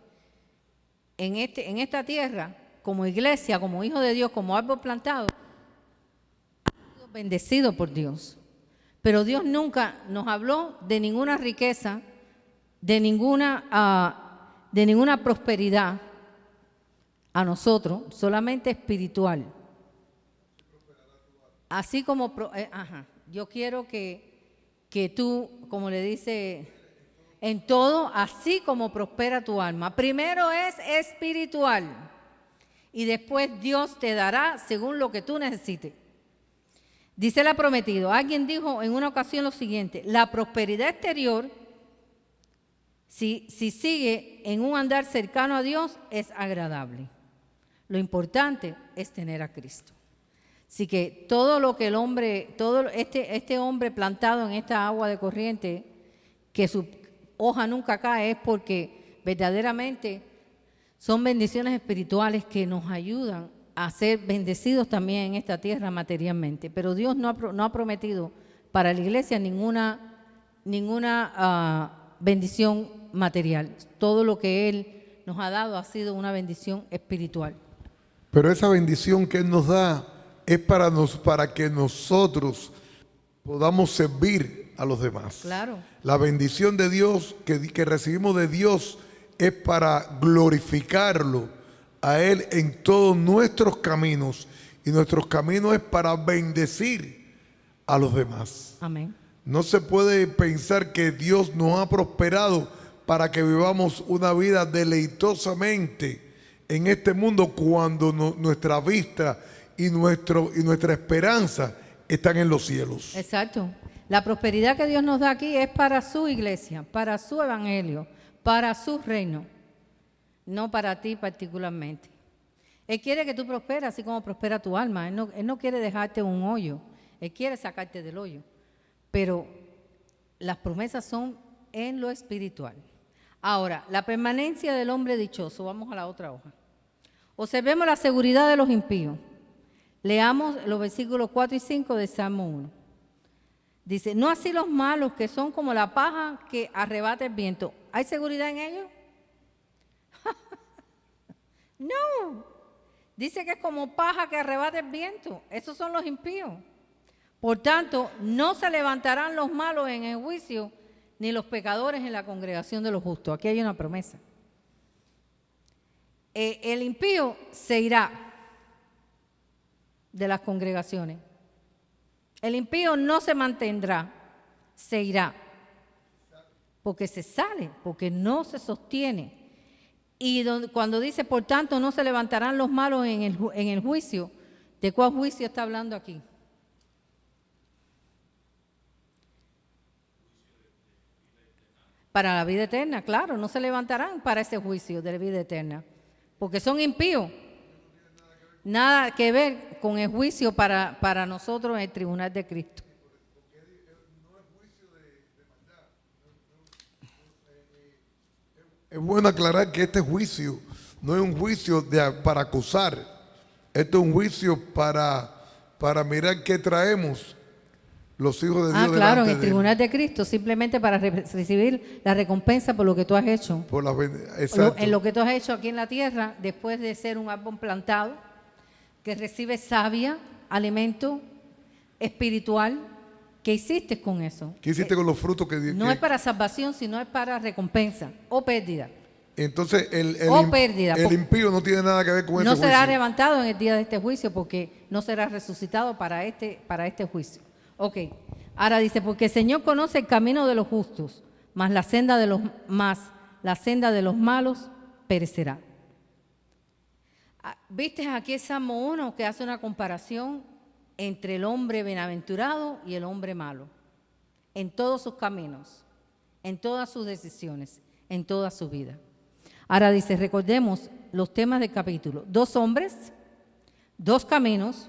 en esta tierra, como iglesia, como hijo de Dios, como árbol plantado, has sido bendecido por Dios. Pero Dios nunca nos habló de ninguna riqueza, de ninguna prosperidad a nosotros, solamente espiritual. Así como, yo quiero que tú, como le dice, en todo, así como prospera tu alma. Primero es espiritual y después Dios te dará según lo que tú necesites. Dice el ha prometido. Alguien dijo en una ocasión lo siguiente: la prosperidad exterior, si sigue en un andar cercano a Dios, es agradable. Lo importante es tener a Cristo. Así que todo lo que el hombre, todo este hombre plantado en esta agua de corriente, que su hoja nunca cae, es porque verdaderamente son bendiciones espirituales que nos ayudan a ser bendecidos también en esta tierra materialmente. Pero Dios no ha prometido para la iglesia ninguna bendición material. Todo lo que Él nos ha dado ha sido una bendición espiritual. Pero esa bendición que Él nos da es para que nosotros podamos servir a los demás. Claro. La bendición de Dios que recibimos de Dios es para glorificarlo a Él en todos nuestros caminos, y nuestros caminos es para bendecir a los demás. Amén. No se puede pensar que Dios nos ha prosperado para que vivamos una vida deleitosamente en este mundo cuando nuestra vista y nuestra esperanza están en los cielos. Exacto. La prosperidad que Dios nos da aquí es para su iglesia, para su evangelio, para su reino, no para ti particularmente. Él quiere que tú prosperes así como prospera tu alma. Él no quiere dejarte un hoyo, Él quiere sacarte del hoyo. Pero las promesas son en lo espiritual. Ahora, la permanencia del hombre dichoso. Vamos a la otra hoja. Observemos la seguridad de los impíos. Leamos los versículos 4 y 5 de Salmo 1. Dice: no así los malos, que son como la paja que arrebata el viento. ¿Hay seguridad en ellos? No. Dice que es como paja que arrebata el viento. Esos son los impíos. Por tanto, no se levantarán los malos en el juicio, ni los pecadores en la congregación de los justos. Aquí hay una promesa. El impío se irá de las congregaciones. El impío no se mantendrá, se irá. Porque se sale, porque no se sostiene. Y cuando dice, por tanto, no se levantarán los malos en el juicio, ¿de cuál juicio está hablando aquí? Para la vida eterna, claro, no se levantarán para ese juicio de la vida eterna, porque son impíos. Nada que ver con el juicio para nosotros en el tribunal de Cristo. Es bueno aclarar que este juicio no es un juicio para acusar. Esto es un juicio para mirar qué traemos los hijos de Dios. Claro, en el tribunal de Cristo, simplemente para recibir la recompensa por lo que tú has hecho. En lo que tú has hecho aquí en la tierra, después de ser un árbol plantado, que recibe savia, alimento espiritual. ¿Qué hiciste con eso? ¿Qué hiciste con los frutos que no es para salvación, sino es para recompensa o pérdida. Entonces el impío no tiene nada que ver con ese juicio. No será levantado en el día de este juicio, porque no será resucitado para este juicio. Ok, Ahora dice, porque el Señor conoce el camino de los justos, mas la senda de los malos perecerá. ¿Viste aquí el Salmo 1 que hace una comparación entre el hombre bienaventurado y el hombre malo? En todos sus caminos, en todas sus decisiones, en toda su vida. Ahora dice, recordemos los temas del capítulo. 2 hombres, 2 caminos,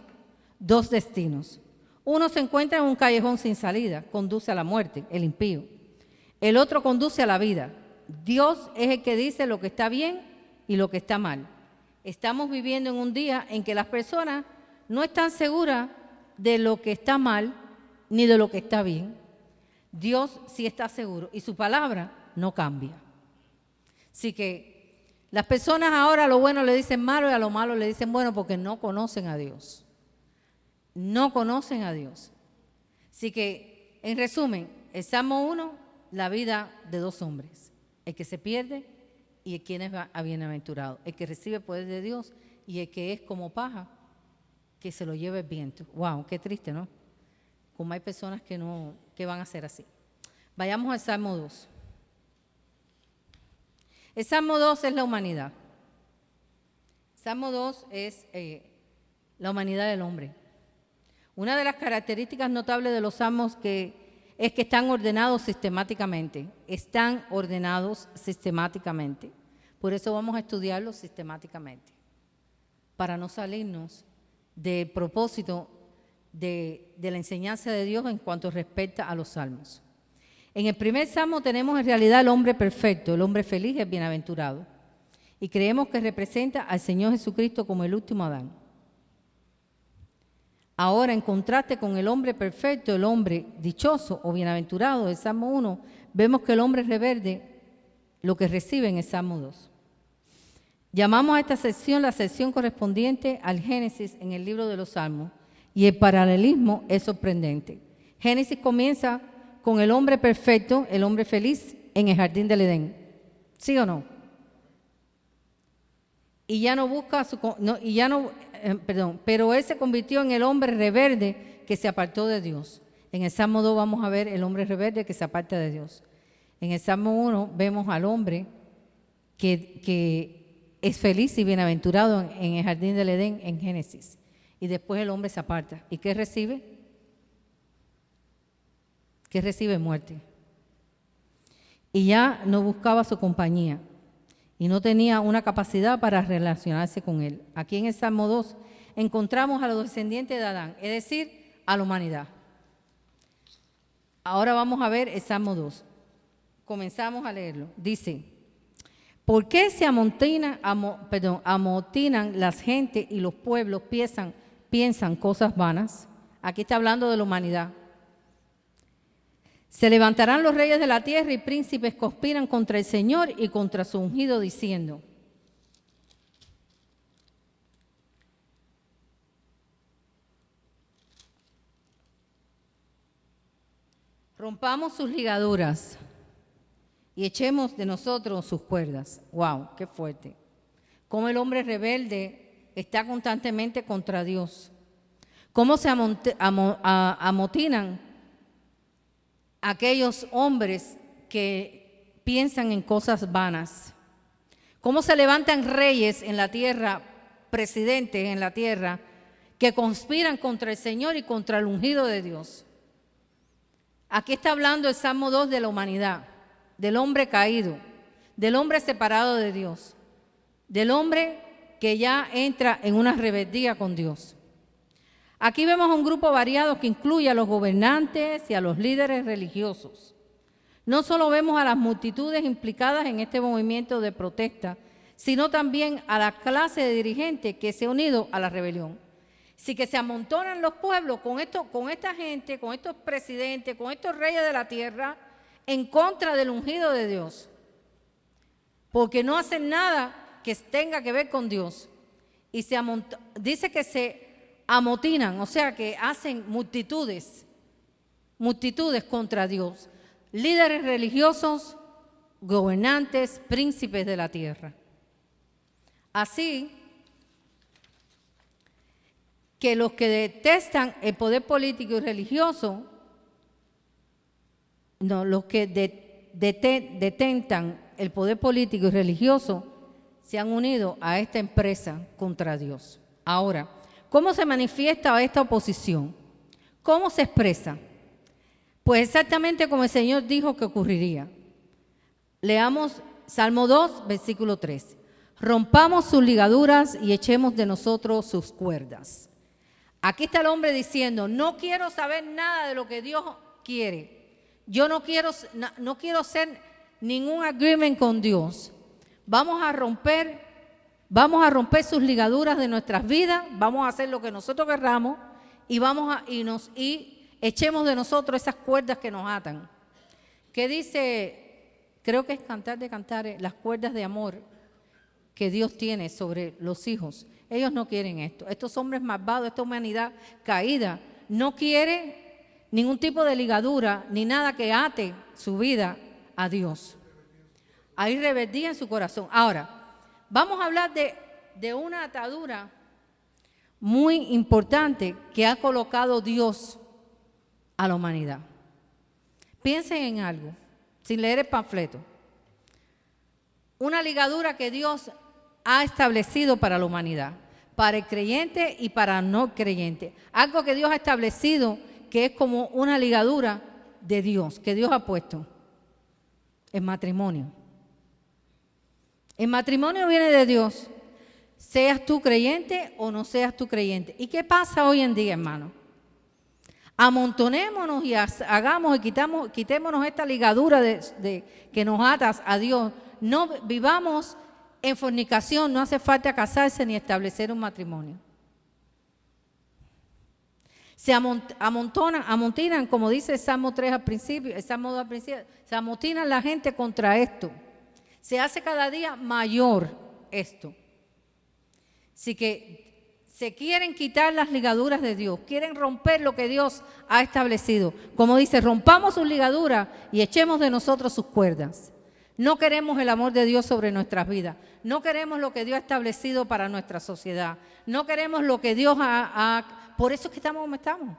2 destinos. Uno se encuentra en un callejón sin salida, conduce a la muerte, el impío. El otro conduce a la vida. Dios es el que dice lo que está bien y lo que está mal. Estamos viviendo en un día en que las personas no están seguras de lo que está mal ni de lo que está bien. Dios sí está seguro y su palabra no cambia. Así que las personas ahora a lo bueno le dicen malo y a lo malo le dicen bueno porque no conocen a Dios. No conocen a Dios. Así que, en resumen, el Salmo 1, la vida de 2 hombres. El que se pierde y el quien es bienaventurado. El que recibe el poder de Dios y el que es como paja, que se lo lleva el viento. Wow, qué triste, ¿no? Como hay personas que van a ser así. Vayamos al Salmo 2. El Salmo 2 es la humanidad. El Salmo 2 es la humanidad del hombre. Una de las características notables de los salmos es que están ordenados sistemáticamente. Están ordenados sistemáticamente. Por eso vamos a estudiarlos sistemáticamente. Para no salirnos del propósito de la enseñanza de Dios en cuanto respecta a los salmos. En el primer salmo tenemos en realidad el hombre perfecto, el hombre feliz, el bienaventurado. Y creemos que representa al Señor Jesucristo como el último Adán. Ahora, en contraste con el hombre perfecto, el hombre dichoso o bienaventurado del Salmo 1, vemos que el hombre rebelde lo que recibe en el Salmo 2. Llamamos a esta sección la sección correspondiente al Génesis en el libro de los Salmos y el paralelismo es sorprendente. Génesis comienza con el hombre perfecto, el hombre feliz en el jardín del Edén. ¿Sí o no? Pero él se convirtió en el hombre rebelde que se apartó de Dios. En el Salmo 2 vamos a ver el hombre rebelde que se aparta de Dios. En el Salmo 1 vemos al hombre que es feliz y bienaventurado en el jardín del Edén en Génesis. Y después el hombre se aparta. ¿Y qué recibe? ¿Qué recibe? Muerte. Y ya no buscaba su compañía. Y no tenía una capacidad para relacionarse con él. Aquí en el Salmo 2 encontramos a los descendientes de Adán, es decir, a la humanidad. Ahora vamos a ver el Salmo 2. Comenzamos a leerlo. Dice, ¿por qué se amotinan las gentes y los pueblos piensan cosas vanas? Aquí está hablando de la humanidad. Se levantarán los reyes de la tierra y príncipes conspiran contra el Señor y contra su ungido diciendo. Rompamos sus ligaduras y echemos de nosotros sus cuerdas. ¡Wow! ¡Qué fuerte! Cómo el hombre rebelde está constantemente contra Dios. Cómo se amotinan aquellos hombres que piensan en cosas vanas. Cómo se levantan reyes en la tierra, presidentes en la tierra, que conspiran contra el Señor y contra el ungido de Dios. Aquí está hablando el Salmo 2 de la humanidad, del hombre caído, del hombre separado de Dios, del hombre que ya entra en una rebeldía con Dios. Aquí vemos un grupo variado que incluye a los gobernantes y a los líderes religiosos. No solo vemos a las multitudes implicadas en este movimiento de protesta, sino también a la clase de dirigentes que se ha unido a la rebelión. Así que se amontonan los pueblos con esta gente, con estos presidentes, con estos reyes de la tierra, en contra del ungido de Dios. Porque no hacen nada que tenga que ver con Dios. Y dice que se amotinan, o sea que hacen multitudes contra Dios. Líderes religiosos, gobernantes, príncipes de la tierra. Así que los que detestan el poder político y religioso no, los que detentan el poder político y religioso se han unido a esta empresa contra Dios. Ahora, ¿cómo se manifiesta esta oposición? ¿Cómo se expresa? Pues exactamente como el Señor dijo que ocurriría. Leamos Salmo 2, versículo 3. Rompamos sus ligaduras y echemos de nosotros sus cuerdas. Aquí está el hombre diciendo, no quiero saber nada de lo que Dios quiere. Yo no quiero hacer ningún agreement con Dios. Vamos a romper sus ligaduras de nuestras vidas, vamos a hacer lo que nosotros querramos y echemos de nosotros esas cuerdas que nos atan. ¿Qué dice? Creo que es Cantar de Cantares, las cuerdas de amor que Dios tiene sobre los hijos. Ellos no quieren esto. Estos hombres malvados, esta humanidad caída, no quiere ningún tipo de ligadura ni nada que ate su vida a Dios. Hay rebeldía en su corazón. Ahora, vamos a hablar de una atadura muy importante que ha colocado Dios a la humanidad. Piensen en algo, sin leer el panfleto. Una ligadura que Dios ha establecido para la humanidad, para el creyente y para el no creyente. Algo que Dios ha establecido que es como una ligadura de Dios, que Dios ha puesto. El matrimonio. El matrimonio viene de Dios, seas tú creyente o no seas tú creyente. ¿Y qué pasa hoy en día, hermano? Amontonémonos y hagamos y quitémonos esta ligadura que nos atas a Dios. No vivamos en fornicación, no hace falta casarse ni establecer un matrimonio. Se amontinan, como dice el Salmo 3 al principio, el Salmo 2 al principio, se amotinan la gente contra esto. Se hace cada día mayor esto. Así que se quieren quitar las ligaduras de Dios, quieren romper lo que Dios ha establecido. Como dice, rompamos sus ligaduras y echemos de nosotros sus cuerdas. No queremos el amor de Dios sobre nuestras vidas. No queremos lo que Dios ha establecido para nuestra sociedad. No queremos lo que Dios Por eso es que estamos como estamos.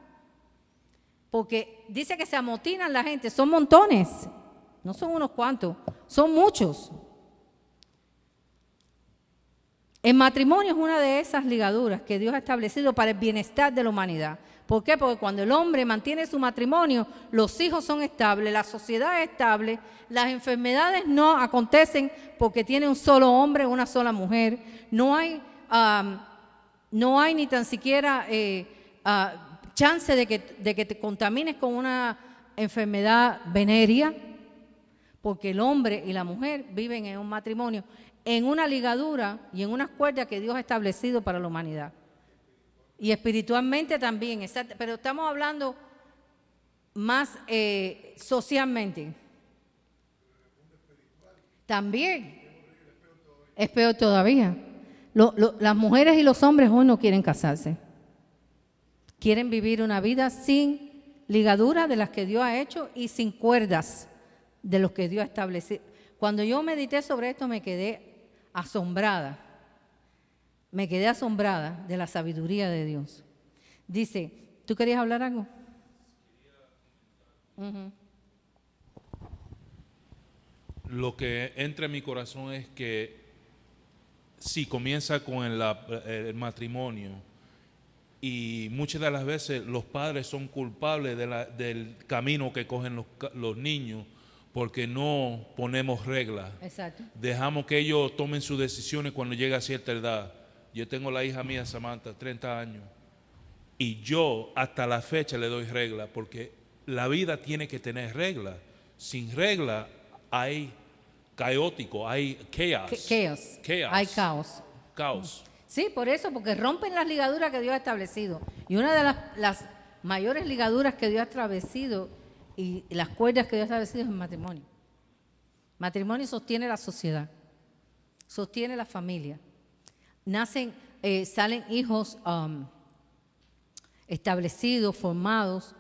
Porque dice que se amotinan la gente, son montones. No son unos cuantos, son muchos. El matrimonio es una de esas ligaduras que Dios ha establecido para el bienestar de la humanidad. ¿Por qué? Porque cuando el hombre mantiene su matrimonio, los hijos son estables, la sociedad es estable, las enfermedades no acontecen porque tiene un solo hombre, una sola mujer. No hay ni tan siquiera chance de que te contamines con una enfermedad venérea, porque el hombre y la mujer viven en un matrimonio, en una ligadura y en unas cuerdas que Dios ha establecido para la humanidad. Y espiritualmente también, pero estamos hablando más socialmente. También es peor todavía. Las mujeres y los hombres hoy no quieren casarse. Quieren vivir una vida sin ligaduras de las que Dios ha hecho y sin cuerdas de los que Dios ha establecido. Cuando yo medité sobre esto me quedé asombrada. Me quedé asombrada de la sabiduría de Dios. Dice, ¿tú querías hablar algo? Lo que entra en mi corazón es que sí, comienza con el matrimonio y muchas de las veces los padres son culpables del camino que cogen los niños porque no ponemos reglas. Exacto. Dejamos que ellos tomen sus decisiones cuando llega a cierta edad. Yo tengo la hija mía, Samantha, 30 años, y yo hasta la fecha le doy reglas porque la vida tiene que tener reglas. Sin reglas hay caótico, hay chaos. Hay caos. Sí, por eso, porque rompen las ligaduras que Dios ha establecido. Y una de las mayores ligaduras que Dios ha establecido y las cuerdas que Dios ha establecido es el matrimonio. Matrimonio sostiene la sociedad, sostiene la familia. Salen hijos establecidos, formados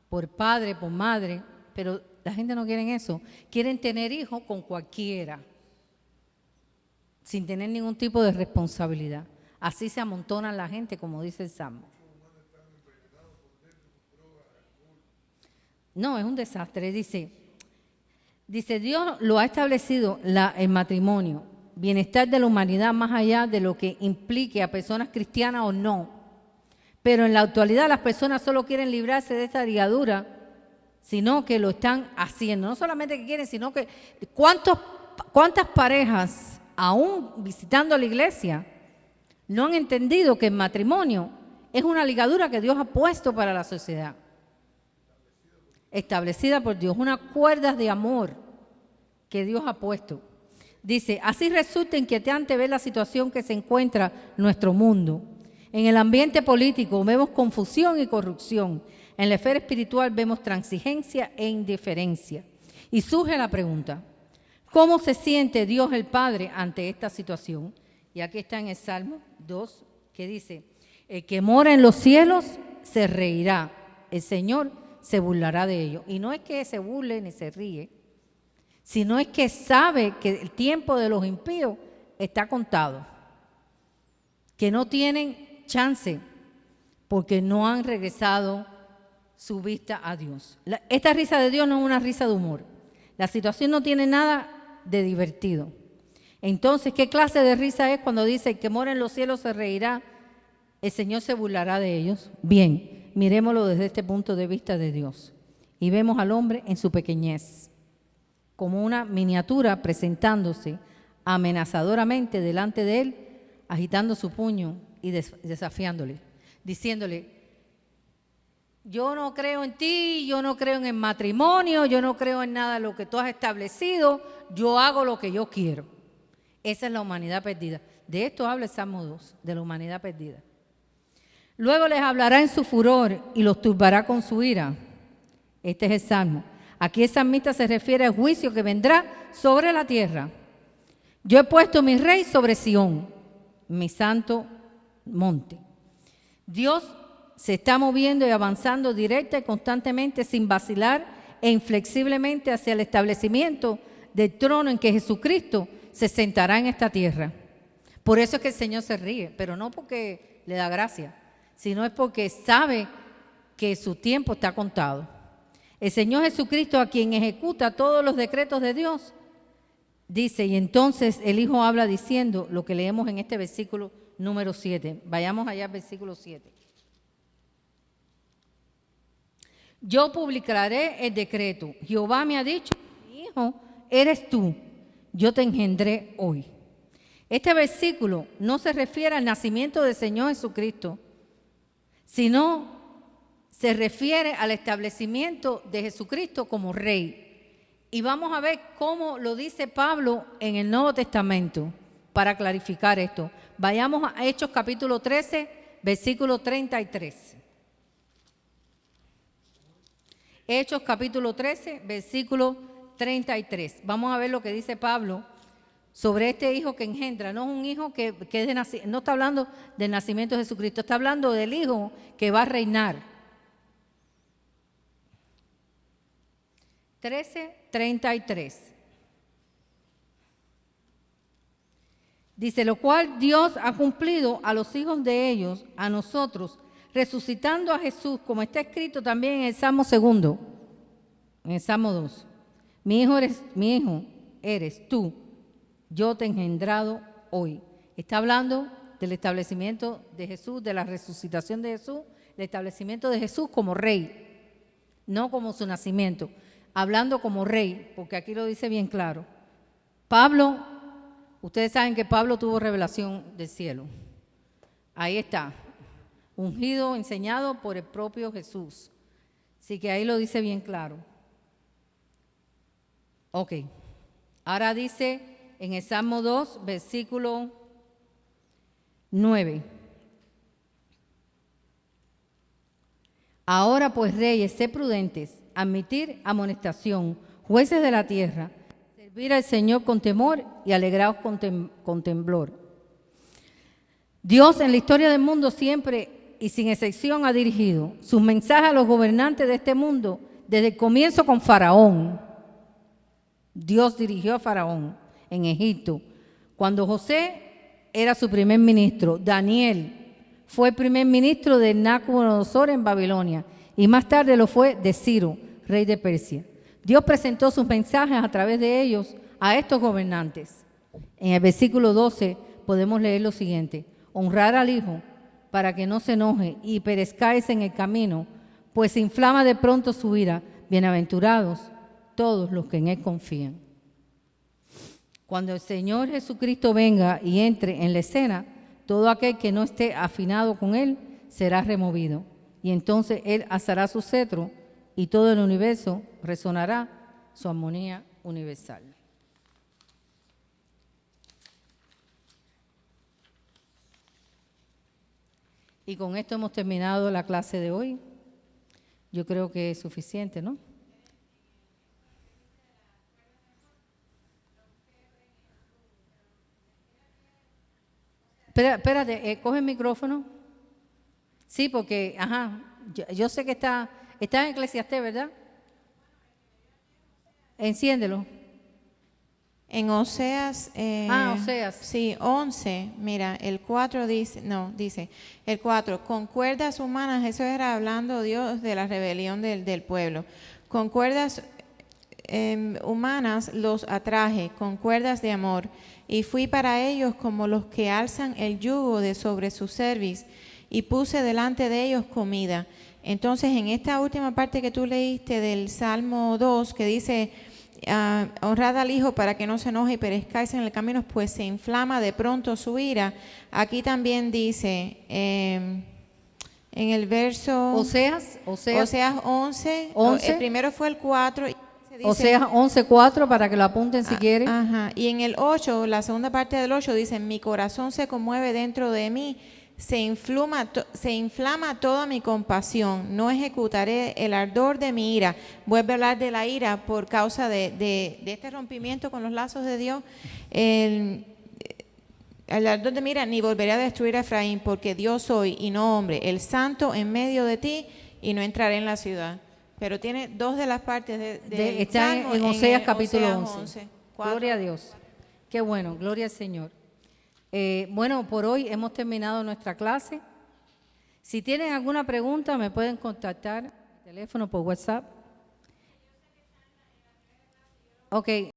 por padre, por madre, pero la gente no quiere eso. Quieren tener hijos con cualquiera, sin tener ningún tipo de responsabilidad. Así se amontonan la gente, como dice el Salmo. No, es un desastre. Dice, Dios lo ha establecido el matrimonio, bienestar de la humanidad más allá de lo que implique a personas cristianas o no. Pero en la actualidad las personas solo quieren librarse de esta ligadura, sino que lo están haciendo. No solamente que quieren, sino que ¿cuántas parejas, aún visitando la iglesia, no han entendido que el matrimonio es una ligadura que Dios ha puesto para la sociedad? Establecida por Dios, unas cuerdas de amor que Dios ha puesto. Dice, así resulta inquietante ver la situación que se encuentra nuestro mundo. En el ambiente político vemos confusión y corrupción. En la esfera espiritual vemos transigencia e indiferencia. Y surge la pregunta, ¿cómo se siente Dios el Padre ante esta situación? Y aquí está en el Salmo 2, que dice, el que mora en los cielos se reirá, el Señor se burlará de ellos. Y no es que se burle ni se ríe, sino es que sabe que el tiempo de los impíos está contado, que no tienen chance porque no han regresado su vista a Dios. Esta risa de Dios no es una risa de humor. La situación no tiene nada de divertido. Entonces, ¿qué clase de risa es cuando dice el que mora en los cielos se reirá, el Señor se burlará de ellos? Bien, miremoslo desde este punto de vista de Dios. Y vemos al hombre en su pequeñez, como una miniatura presentándose amenazadoramente delante de él, agitando su puño y desafiándole, diciéndole, yo no creo en ti, yo no creo en el matrimonio, yo no creo en nada de lo que tú has establecido, yo hago lo que yo quiero. Esa es la humanidad perdida. De esto habla el Salmo 2, de la humanidad perdida. Luego les hablará en su furor y los turbará con su ira. Este es el Salmo. Aquí el salmista se refiere al juicio que vendrá sobre la tierra. Yo he puesto mi rey sobre Sión, mi santo monte. Dios se está moviendo y avanzando directa y constantemente, sin vacilar e inflexiblemente hacia el establecimiento del trono en que Jesucristo se sentará en esta tierra. Por eso es que el Señor se ríe, pero no porque le da gracia, sino es porque sabe que su tiempo está contado. El Señor Jesucristo, a quien ejecuta todos los decretos de Dios, dice, y entonces el Hijo habla diciendo lo que leemos en este versículo número 7. Vayamos allá al versículo 7. Yo publicaré el decreto. Jehová me ha dicho, mi hijo, eres tú, yo te engendré hoy. Este versículo no se refiere al nacimiento del Señor Jesucristo, sino se refiere al establecimiento de Jesucristo como rey. Y vamos a ver cómo lo dice Pablo en el Nuevo Testamento para clarificar esto. Vayamos a Hechos capítulo 13, versículo 33. Hechos capítulo 13, versículo 33. Vamos a ver lo que dice Pablo sobre este hijo que engendra. No es un hijo que es de nacimiento, no está hablando del nacimiento de Jesucristo, está hablando del hijo que va a reinar. 13:33. Dice, lo cual Dios ha cumplido a los hijos de ellos, a nosotros, resucitando a Jesús, como está escrito también en el Salmo 2, en el Salmo 2. Mi hijo eres tú, yo te he engendrado hoy. Está hablando del establecimiento de Jesús, de la resucitación de Jesús, el establecimiento de Jesús como rey, no como su nacimiento. Hablando como rey, porque aquí lo dice bien claro. Pablo, ustedes saben que Pablo tuvo revelación del cielo. Ahí está, ungido, enseñado por el propio Jesús. Así que ahí lo dice bien claro. Ok, ahora dice en el Salmo 2, versículo 9. Ahora pues, reyes, sed prudentes, admitir amonestación, jueces de la tierra, servir al Señor con temor y alegraos con temblor. Dios en la historia del mundo siempre y sin excepción ha dirigido sus mensajes a los gobernantes de este mundo desde el comienzo con Faraón. Dios dirigió a Faraón en Egipto, cuando José era su primer ministro. Daniel fue el primer ministro de Nabucodonosor en Babilonia y más tarde lo fue de Ciro, rey de Persia. Dios presentó sus mensajes a través de ellos a estos gobernantes. En el versículo 12 podemos leer lo siguiente: honrar al Hijo para que no se enoje y perezcáis en el camino, pues se inflama de pronto su ira. Bienaventurados todos los que en Él confían. Cuando el Señor Jesucristo venga y entre en la escena, todo aquel que no esté afinado con Él será removido. Y entonces Él alzará su cetro y todo el universo resonará su armonía universal. Y con esto hemos terminado la clase de hoy. Yo creo que es suficiente, ¿no? Espérate, coge el micrófono. Sí, porque, yo sé que está en Eclesiastés, ¿verdad? Enciéndelo. En Oseas, Oseas. Sí, 11, mira, el 4 dice, el 4, con cuerdas humanas, eso era hablando Dios de la rebelión del pueblo. Con cuerdas humanas los atraje, con cuerdas de amor, y fui para ellos como los que alzan el yugo de sobre su cerviz, y puse delante de ellos comida. Entonces, en esta última parte que tú leíste del Salmo 2, que dice, honrad al Hijo para que no se enoje y perezcáis en el camino, pues se inflama de pronto su ira. Aquí también dice, en el verso Oseas 11, el primero fue el 4. Dice, Oseas 11:4 para que lo apunten si quieren. Y en el 8, la segunda parte del 8 dice, mi corazón se conmueve dentro de mí, se inflama toda mi compasión, no ejecutaré el ardor de mi ira. Vuelve a hablar de la ira por causa de este rompimiento con los lazos de Dios. El ardor de mi ira, ni volveré a destruir a Efraín, porque Dios soy y no hombre, el santo en medio de ti, y no entraré en la ciudad. Pero tiene dos de las partes está Salmo en Oseas el capítulo Oseas 11. 4. Gloria a Dios. Qué bueno, gloria al Señor. Bueno, por hoy hemos terminado nuestra clase. Si tienen alguna pregunta, me pueden contactar por teléfono, por WhatsApp. Ok.